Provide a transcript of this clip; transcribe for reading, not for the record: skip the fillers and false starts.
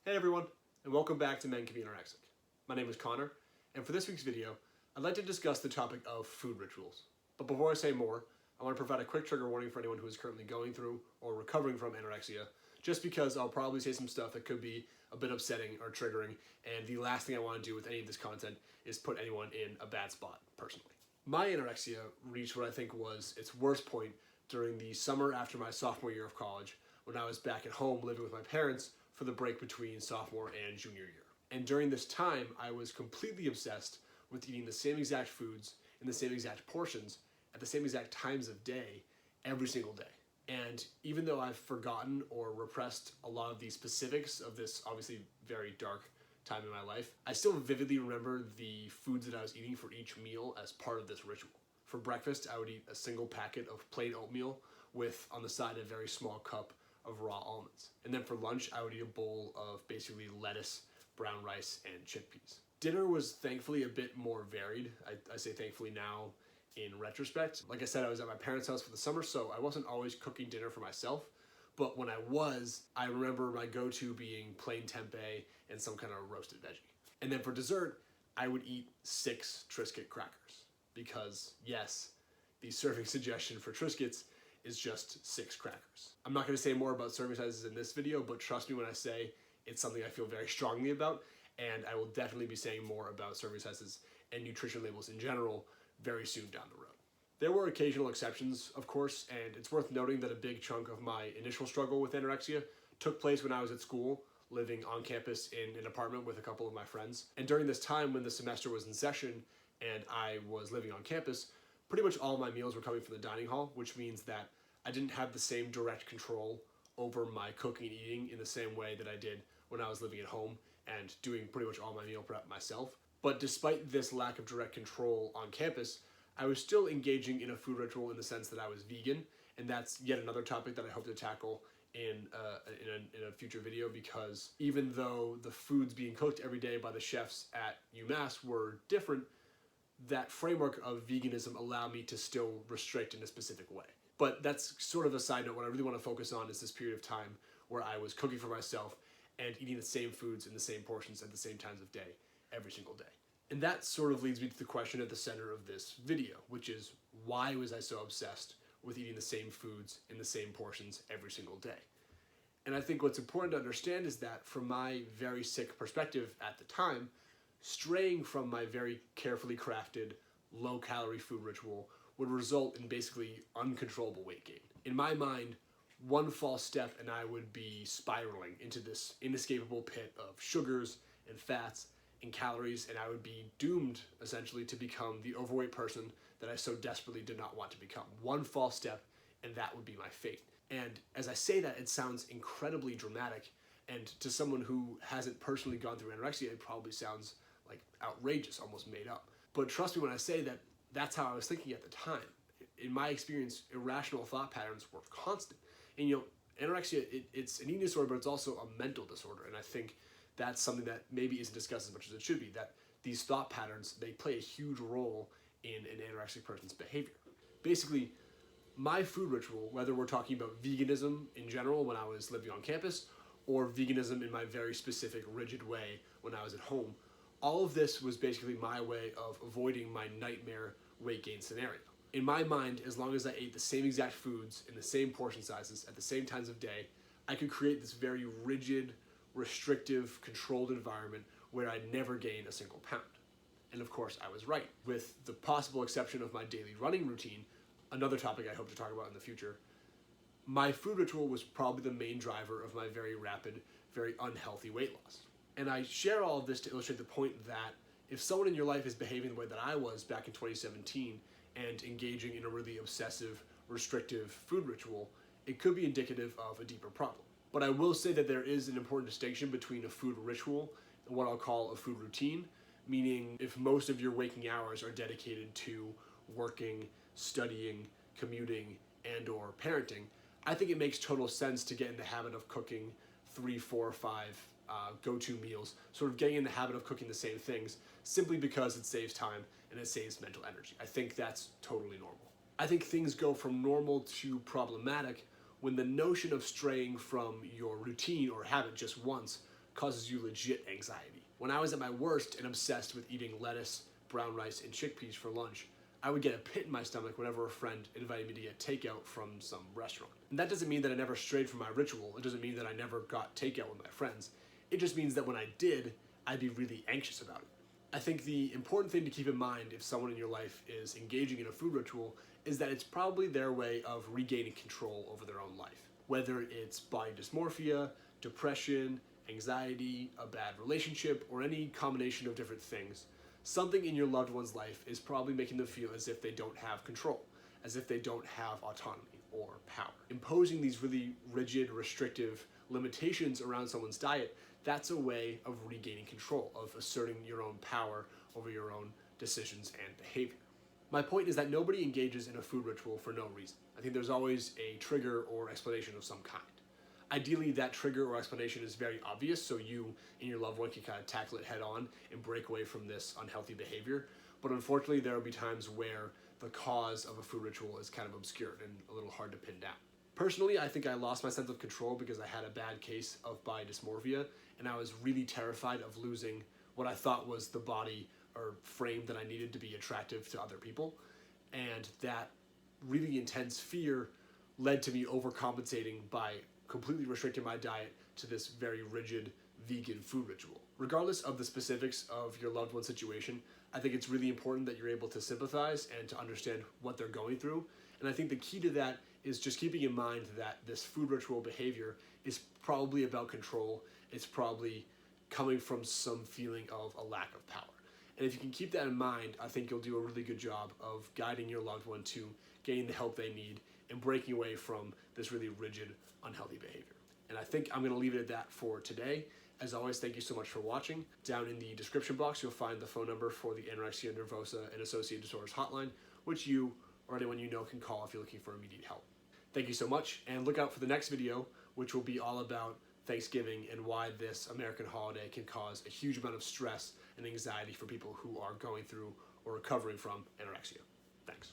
Hey everyone, and welcome back to Men Can Be Anorexic. My name is Connor, and for this week's video, I'd like to discuss the topic of food rituals. But before I say more, I want to provide a quick trigger warning for anyone who is currently going through or recovering from anorexia, just because I'll probably say some stuff that could be a bit upsetting or triggering, and the last thing I want to do with any of this content is put anyone in a bad spot, personally. My anorexia reached what I think was its worst point during the summer after my sophomore year of college, when I was back at home living with my parents for the break between sophomore and junior year. And during this time, I was completely obsessed with eating the same exact foods in the same exact portions at the same exact times of day every single day. And even though I've forgotten or repressed a lot of the specifics of this obviously very dark time in my life, I still vividly remember the foods that I was eating for each meal as part of this ritual. For breakfast, I would eat a single packet of plain oatmeal with, on the side, a very small cup of raw almonds. And then for lunch, I would eat a bowl of basically lettuce, brown rice, and chickpeas. Dinner was thankfully a bit more varied. I say thankfully now in retrospect. Like I said, I was at my parents' house for the summer, so I wasn't always cooking dinner for myself. But when I was, I remember my go-to being plain tempeh and some kind of roasted veggie. And then for dessert, I would eat 6 Triscuit crackers. Because yes, the serving suggestion for Triscuits is just 6 crackers. I'm not going to say more about serving sizes in this video, but trust me when I say it's something I feel very strongly about, and I will definitely be saying more about serving sizes and nutrition labels in general very soon down the road. There were occasional exceptions, of course, and it's worth noting that a big chunk of my initial struggle with anorexia took place when I was at school, living on campus in an apartment with a couple of my friends. And during this time when the semester was in session and I was living on campus, pretty much all my meals were coming from the dining hall, which means that I didn't have the same direct control over my cooking and eating in the same way that I did when I was living at home and doing pretty much all my meal prep myself. But despite this lack of direct control on campus, I was still engaging in a food ritual in the sense that I was vegan, and that's yet another topic that I hope to tackle in a future video, because even though the foods being cooked every day by the chefs at UMass were different, that framework of veganism allowed me to still restrict in a specific way. But that's sort of a side note. What I really want to focus on is this period of time where I was cooking for myself and eating the same foods in the same portions at the same times of day, every single day. And that sort of leads me to the question at the center of this video, which is, why was I so obsessed with eating the same foods in the same portions every single day? And I think what's important to understand is that from my very sick perspective at the time, straying from my very carefully crafted, low-calorie food ritual would result in basically uncontrollable weight gain. In my mind, one false step and I would be spiraling into this inescapable pit of sugars and fats and calories, and I would be doomed, essentially, to become the overweight person that I so desperately did not want to become. One false step, and that would be my fate. And as I say that, it sounds incredibly dramatic, and to someone who hasn't personally gone through anorexia, it probably sounds like outrageous, almost made up. But trust me when I say that that's how I was thinking at the time. In my experience, irrational thought patterns were constant. And anorexia, it's an eating disorder, but it's also a mental disorder. And I think that's something that maybe isn't discussed as much as it should be, that these thought patterns, they play a huge role in an anorexic person's behavior. Basically, my food ritual, whether we're talking about veganism in general when I was living on campus, or veganism in my very specific, rigid way when I was at home, all of this was basically my way of avoiding my nightmare weight gain scenario. In my mind, as long as I ate the same exact foods in the same portion sizes at the same times of day, I could create this very rigid, restrictive, controlled environment where I'd never gain a single pound. And of course, I was right. With the possible exception of my daily running routine, another topic I hope to talk about in the future, my food ritual was probably the main driver of my very rapid, very unhealthy weight loss. And I share all of this to illustrate the point that if someone in your life is behaving the way that I was back in 2017 and engaging in a really obsessive, restrictive food ritual, it could be indicative of a deeper problem. But I will say that there is an important distinction between a food ritual and what I'll call a food routine, meaning if most of your waking hours are dedicated to working, studying, commuting, and/or parenting, I think it makes total sense to get in the habit of cooking 3, 4, 5 go-to meals, sort of getting in the habit of cooking the same things, simply because it saves time and it saves mental energy. I think that's totally normal. I think things go from normal to problematic when the notion of straying from your routine or habit just once causes you legit anxiety. When I was at my worst and obsessed with eating lettuce, brown rice, and chickpeas for lunch, I would get a pit in my stomach whenever a friend invited me to get takeout from some restaurant. And that doesn't mean that I never strayed from my ritual. It doesn't mean that I never got takeout with my friends. It just means that when I did, I'd be really anxious about it. I think the important thing to keep in mind if someone in your life is engaging in a food ritual is that it's probably their way of regaining control over their own life. Whether it's body dysmorphia, depression, anxiety, a bad relationship, or any combination of different things, something in your loved one's life is probably making them feel as if they don't have control, as if they don't have autonomy or power. Imposing these really rigid, restrictive limitations around someone's diet, that's a way of regaining control, of asserting your own power over your own decisions and behavior. My point is that nobody engages in a food ritual for no reason. I think there's always a trigger or explanation of some kind. Ideally, that trigger or explanation is very obvious, so you and your loved one can kind of tackle it head on and break away from this unhealthy behavior. But unfortunately, there will be times where the cause of a food ritual is kind of obscured and a little hard to pin down. Personally, I think I lost my sense of control because I had a bad case of body dysmorphia, and I was really terrified of losing what I thought was the body or frame that I needed to be attractive to other people. And that really intense fear led to me overcompensating by completely restricting my diet to this very rigid vegan food ritual. Regardless of the specifics of your loved one's situation, I think it's really important that you're able to sympathize and to understand what they're going through. And I think the key to that is just keeping in mind that this food ritual behavior is probably about control. It's probably coming from some feeling of a lack of power. And if you can keep that in mind, I think you'll do a really good job of guiding your loved one to getting the help they need and breaking away from this really rigid, unhealthy behavior. And I think I'm going to leave it at that for today. As always, thank you so much for watching. Down in the description box, you'll find the phone number for the Anorexia, Nervosa, and Associated Disorders hotline, which you or anyone you know can call if you're looking for immediate help. Thank you so much, and look out for the next video, which will be all about Thanksgiving and why this American holiday can cause a huge amount of stress and anxiety for people who are going through or recovering from anorexia. Thanks.